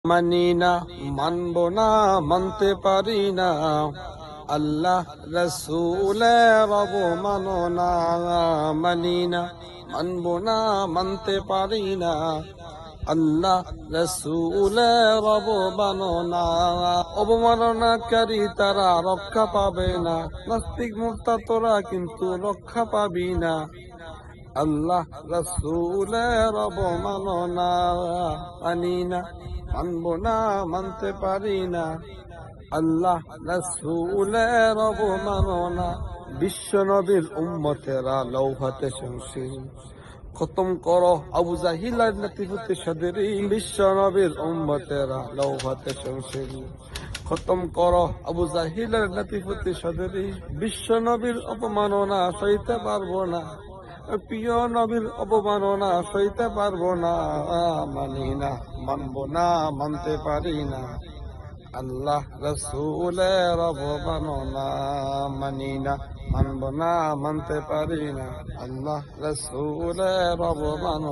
মানি না, মানব না, মানতে পারি না। আল্লাহ রসুলের অবমাননা মানি না, মানব না, মানতে পারি না। আল্লাহ রসুলের অবমাননা, অবমাননাকারী তারা রক্ষা পাবে না। নাস্তিক মুরতাদরা কিন্তু রক্ষা পাবি না। আল্লাহ রসুলের অবমাননা মানি না, মানব না, মানতে পারি না। আল্লাহ রসুলের অবমাননা, বিশ্ব নবীর উম্মতেরা লৌহাতে শমশিল খতম করো আবু জাহিলার লতিফতে সদরি। বিশ্ব নবীর উম্মতেরা লৌহাতে শমশিল খতম করো আবু জাহিলার লতিফতে সদরি। বিশ্ব নবীর অপমাননা সইতে পারবো না, প্রিয় নবীর অপমাননা সইতে পারবো না। মানি না, মানব না, মানতে পারি না। আল্লাহ রসুলের অবমাননা মানি না, মানব না, মানতে পারি না। আল্লাহ রসুলের অবমাননা।